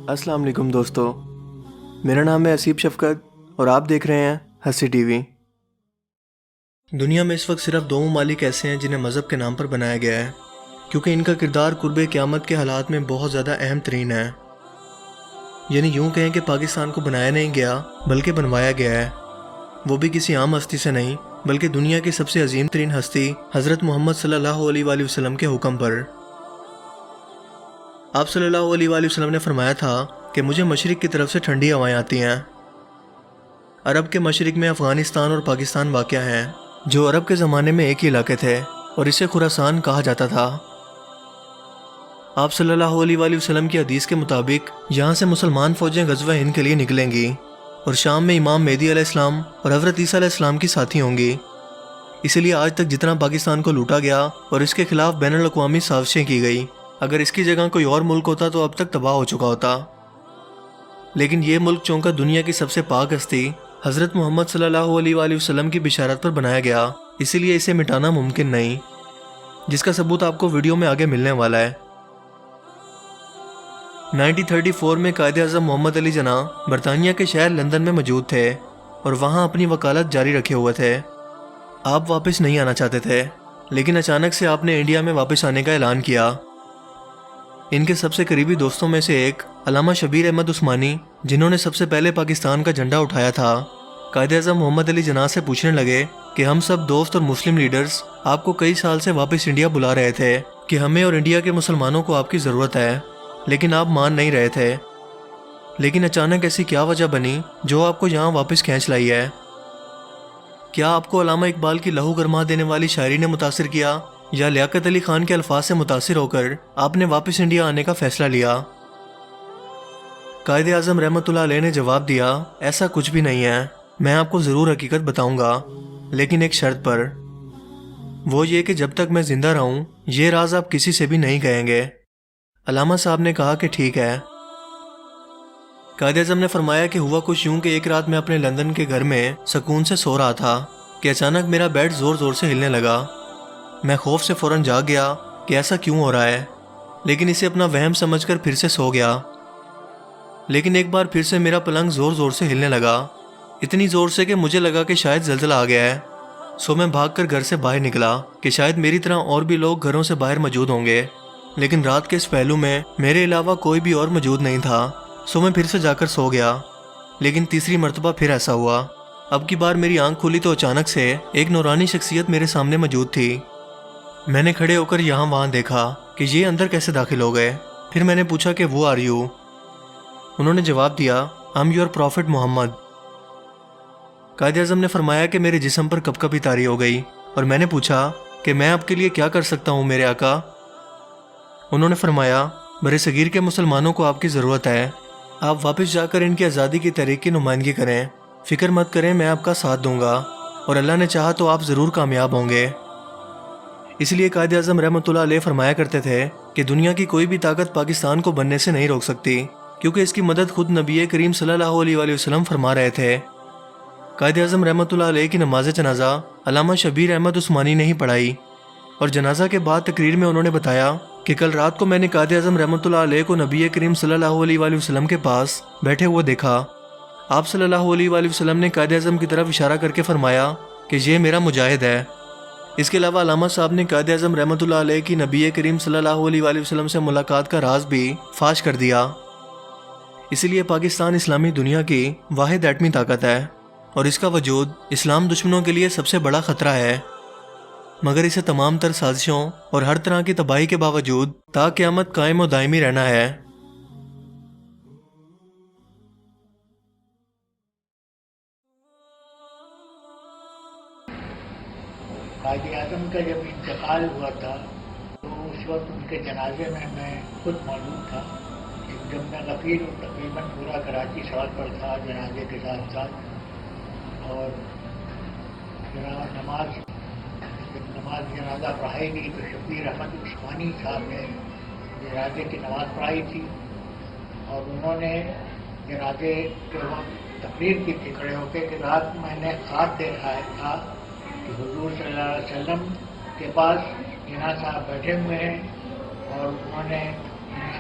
السلام علیکم دوستو، میرا نام ہے اسیب شفقت اور آپ دیکھ رہے ہیں ہنسی ٹی وی۔ دنیا میں اس وقت صرف 2 ممالک ایسے ہیں جنہیں مذہب کے نام پر بنایا گیا ہے، کیونکہ ان کا کردار قرب قیامت کے حالات میں بہت زیادہ اہم ترین ہے۔ یعنی یوں کہیں کہ پاکستان کو بنایا نہیں گیا بلکہ بنوایا گیا ہے، وہ بھی کسی عام ہستی سے نہیں بلکہ دنیا کی سب سے عظیم ترین ہستی حضرت محمد صلی اللہ علیہ وآلہ وسلم کے حکم پر۔ آپ صلی اللہ علیہ وآلہ وسلم نے فرمایا تھا کہ مجھے مشرق کی طرف سے ٹھنڈی ہوائیں آتی ہیں۔ عرب کے مشرق میں افغانستان اور پاکستان واقع ہیں، جو عرب کے زمانے میں ایک ہی علاقے تھے اور اسے خراسان کہا جاتا تھا۔ آپ صلی اللہ علیہ وآلہ وسلم کی حدیث کے مطابق یہاں سے مسلمان فوجیں غزوہ ہند کے لیے نکلیں گی اور شام میں امام مہدی علیہ السلام اور حضرت عیسیٰ علیہ السلام کی ساتھی ہوں گی۔ اسی لیے آج تک جتنا پاکستان کو لوٹا گیا اور اس کے خلاف بین الاقوامی سازشیں کی گئی، اگر اس کی جگہ کوئی اور ملک ہوتا تو اب تک تباہ ہو چکا ہوتا۔ لیکن یہ ملک چونکہ دنیا کی سب سے پاک ہستی حضرت محمد صلی اللہ علیہ وآلہ وسلم کی بشارت پر بنایا گیا، اسی لیے اسے مٹانا ممکن نہیں، جس کا ثبوت آپ کو ویڈیو میں آگے ملنے والا ہے۔ 1934 میں قائد اعظم محمد علی جناح برطانیہ کے شہر لندن میں موجود تھے اور وہاں اپنی وکالت جاری رکھے ہوئے تھے۔ آپ واپس نہیں آنا چاہتے تھے، لیکن اچانک سے آپ نے انڈیا میں واپس آنے کا اعلان کیا۔ ان کے سب سے قریبی دوستوں میں سے ایک علامہ شبیر احمد عثمانی، جنہوں نے سب سے پہلے پاکستان کا جھنڈا اٹھایا تھا، قائد اعظم محمد علی جناح سے پوچھنے لگے کہ ہم سب دوست اور مسلم لیڈرز آپ کو کئی سال سے واپس انڈیا بلا رہے تھے کہ ہمیں اور انڈیا کے مسلمانوں کو آپ کی ضرورت ہے، لیکن آپ مان نہیں رہے تھے۔ لیکن اچانک ایسی کیا وجہ بنی جو آپ کو یہاں واپس کھینچ لائی ہے؟ کیا آپ کو علامہ اقبال کی لہو گرما دینے والی شاعری نے متاثر کیا، یا لیاقت علی خان کے الفاظ سے متاثر ہو کر آپ نے واپس انڈیا آنے کا فیصلہ لیا؟ قائد اعظم رحمۃ اللہ علیہ نے جواب دیا، ایسا کچھ بھی نہیں ہے، میں آپ کو ضرور حقیقت بتاؤں گا، لیکن ایک شرط پر، وہ یہ کہ جب تک میں زندہ رہوں یہ راز آپ کسی سے بھی نہیں کہیں گے۔ علامہ صاحب نے کہا کہ ٹھیک ہے۔ قائد اعظم نے فرمایا کہ ہوا کچھ یوں کہ ایک رات میں اپنے لندن کے گھر میں سکون سے سو رہا تھا کہ اچانک میرا بیڈ زور زور سے ہلنے لگا۔ میں خوف سے فوراً جاگ گیا کہ ایسا کیوں ہو رہا ہے، لیکن اسے اپنا وہم سمجھ کر پھر سے سو گیا۔ لیکن ایک بار پھر سے میرا پلنگ زور زور سے ہلنے لگا، اتنی زور سے کہ مجھے لگا کہ شاید زلزلہ آ گیا ہے۔ سو میں بھاگ کر گھر سے باہر نکلا کہ شاید میری طرح اور بھی لوگ گھروں سے باہر موجود ہوں گے، لیکن رات کے اس پہلو میں میرے علاوہ کوئی بھی اور موجود نہیں تھا۔ سو میں پھر سے جا کر سو گیا، لیکن تیسری مرتبہ پھر ایسا ہوا۔ اب کی بار میری آنکھ کھلی تو اچانک سے ایک نورانی شخصیت میرے سامنے موجود تھی۔ میں نے کھڑے ہو کر یہاں وہاں دیکھا کہ یہ اندر کیسے داخل ہو گئے۔ پھر میں نے پوچھا کہ وہ آر یو؟ انہوں نے جواب دیا، I'm your prophet محمد۔ قائد اعظم نے فرمایا کہ میرے جسم پر کپ کپی طاری ہو گئی اور میں نے پوچھا کہ میں آپ کے لیے کیا کر سکتا ہوں میرے آقا؟ انہوں نے فرمایا، برِ صغیر کے مسلمانوں کو آپ کی ضرورت ہے، آپ واپس جا کر ان کی آزادی کی تحریک کی نمائندگی کریں، فکر مت کریں، میں آپ کا ساتھ دوں گا اور اللہ نے چاہا تو آپ ضرور کامیاب ہوں گے۔ اس لیے قائد اعظم رحمۃ اللہ علیہ فرمایا کرتے تھے کہ دنیا کی کوئی بھی طاقت پاکستان کو بننے سے نہیں روک سکتی، کیونکہ اس کی مدد خود نبی کریم صلی اللہ علیہ وآلہ وسلم فرما رہے تھے۔ قائد اعظم رحمۃ اللہ علیہ کی نماز جنازہ علامہ شبیر احمد عثمانی نے ہی پڑھائی، اور جنازہ کے بعد تقریر میں انہوں نے بتایا کہ کل رات کو میں نے قائد اعظم رحمۃ اللہ علیہ کو نبی کریم صلی اللہ علیہ وآلہ وسلم کے پاس بیٹھے ہوئے دیکھا۔ آپ صلی اللہ علیہ وآلہ وسلم نے قائد اعظم کی طرف اشارہ کر کے فرمایا کہ یہ میرا مجاہد ہے۔ اس کے علاوہ علامہ صاحب نے قائد اعظم رحمۃ اللہ علیہ کی نبی کریم صلی اللہ علیہ وآلہ وسلم سے ملاقات کا راز بھی فاش کر دیا۔ اسی لیے پاکستان اسلامی دنیا کی واحد ایٹمی طاقت ہے اور اس کا وجود اسلام دشمنوں کے لیے سب سے بڑا خطرہ ہے، مگر اسے تمام تر سازشوں اور ہر طرح کی تباہی کے باوجود تا قیامت قائم و دائمی رہنا ہے۔ قائد اعظم کا جب انتقال ہوا تھا تو اس وقت ان کے جنازے میں میں خود موجود تھا۔ جب میں غفیر تقریباً پورا کراچی سڑک پر تھا جنازے کے ساتھ ساتھ، اور نماز جنازہ پڑھائی گئی تو شبیر احمد عثمانی صاحب نے جنازے کی نماز پڑھائی تھی، اور انہوں نے جنازے کے وقت تقریر کی تھی کھڑے ہو کے کہ رات میں نے خواب دیکھا تھا کہ حضور صلی اللہ علیہ وسلم کے پاس جناح صاحب بیٹھے ہوئے ہیں، اور انہوں نے